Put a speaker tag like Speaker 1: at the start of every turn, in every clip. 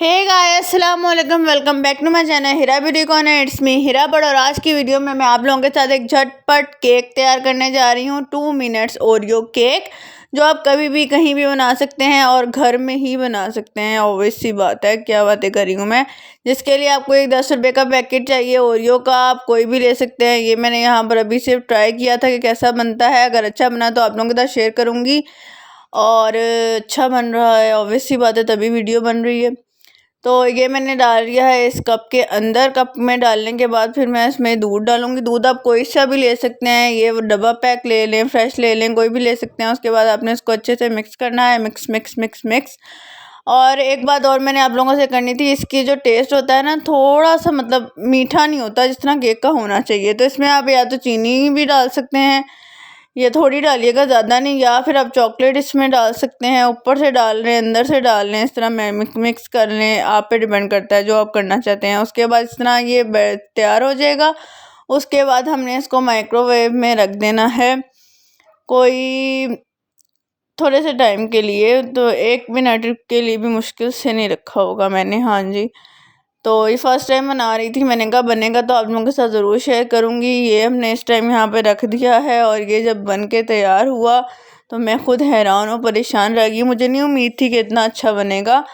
Speaker 1: हे guys अस्सलाम वालेकुम, welcome back to my channel Heera beauty corner. It's me Heera Butt. और आज की वीडियो में मैं आप लोगों के साथ एक झटपट केक तैयार करने जा रही हूँ। 2 मिनट्स ओरियो केक, जो आप कभी भी कहीं भी बना सकते हैं और घर में ही बना सकते हैं। ऑब्वियस सी बात है, क्या बातें कर रही हूँ मैं। जिसके लिए आपको एक 10 रुपये का पैकेट चाहिए ओरियो का, आप कोई भी ले सकते हैं। ये मैंने यहाँ पर अभी सिर्फ ट्राई किया था कि कैसा बनता है। अगर अच्छा बना तो आप लोगों के साथ शेयर करूँगी। और अच्छा बन रहा है, ऑब्वियस सी बात है, तभी वीडियो बन रही है। तो ये मैंने डाल दिया है इस कप के अंदर। कप में डालने के बाद फिर मैं इसमें दूध डालूंगी। दूध आप कोई सा भी ले सकते हैं, ये डब्बा पैक ले लें, फ्रेश ले लें, कोई भी ले सकते हैं। उसके बाद आपने इसको अच्छे से मिक्स करना है, मिक्स मिक्स मिक्स मिक्स। और एक बात और मैंने आप लोगों से करनी थी, इसकी जो टेस्ट होता है ना, थोड़ा सा मतलब मीठा नहीं होता जिस तरह केक का होना चाहिए। तो इसमें आप या तो चीनी भी डाल सकते हैं, ये थोड़ी डालिएगा, ज़्यादा नहीं, या फिर आप चॉकलेट इसमें डाल सकते हैं। ऊपर से डाल रहे हैं, अंदर से डाल रहे हैं, इस तरह मिक्स कर लें। आप पे डिपेंड करता है जो आप करना चाहते हैं। उसके बाद इस तरह ये तैयार हो जाएगा। उसके बाद हमने इसको माइक्रोवेव में रख देना है कोई थोड़े से टाइम के लिए। तो 1 मिनट के लिए भी मुश्किल से नहीं रखा होगा मैंने। हाँ जी, तो ये फर्स्ट टाइम बना रही थी, मैंने कहा बनेगा तो आप लोगों के साथ ज़रूर शेयर करूँगी। ये हमने इस टाइम यहाँ पे रख दिया है और ये जब बन के तैयार हुआ तो मैं खुद हैरान और परेशान रह गई। मुझे नहीं उम्मीद थी कि इतना अच्छा बनेगा।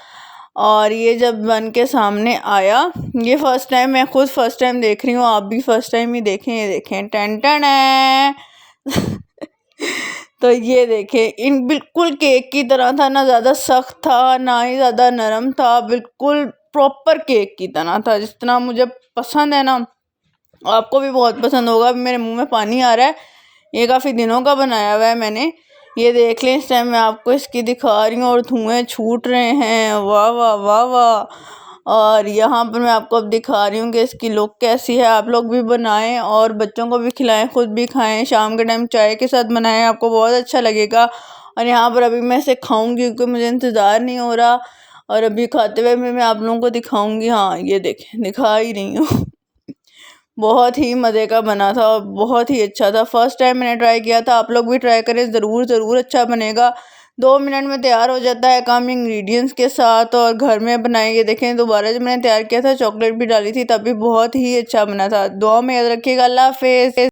Speaker 1: और ये जब बन के सामने आया, ये फर्स्ट टाइम, मैं खुद फर्स्ट टाइम देख रही हूँ, आप भी फर्स्ट टाइम ही देखें। ये देखें, टन टन है। तो ये देखें, इन बिल्कुल केक की तरह था, ना ज़्यादा सख्त था ना ही ज़्यादा नरम था, बिल्कुल प्रॉपर केक की तरह था, जिस तरह मुझे पसंद है ना। आपको भी बहुत पसंद होगा। मेरे मुंह में पानी आ रहा है। ये काफ़ी दिनों का बनाया हुआ है मैंने। ये देख लें, इस टाइम मैं आपको इसकी दिखा रही हूँ और धुएँ छूट रहे हैं। वाह वाह वाह वाह। और यहाँ पर मैं आपको अब दिखा रही हूँ कि इसकी लुक कैसी है। आप लोग भी बनाएं और बच्चों को भी खिलाएं, खुद भी खाएं। शाम के टाइम चाय के साथ बनाएं, आपको बहुत अच्छा लगेगा। और यहाँ पर अभी मैं इसे खाऊंगी क्योंकि मुझे इंतज़ार नहीं हो रहा। और अभी खाते हुए मैं आप लोगों को दिखाऊंगी। हाँ, ये देखें, दिखा ही रही हूँ। बहुत ही मज़े का बना था और बहुत ही अच्छा था। फर्स्ट टाइम मैंने ट्राई किया था, आप लोग भी ट्राई करें, ज़रूर ज़रूर अच्छा बनेगा। 2 मिनट में तैयार हो जाता है कम इंग्रेडिएंट्स के साथ, और घर में बनाएंगे। देखें, दोबारा जब मैंने तैयार किया था चॉकलेट भी डाली थी, तब भी बहुत ही अच्छा बना था। दुआ में याद रखिएगा। अल्लाह हाफ़िज़।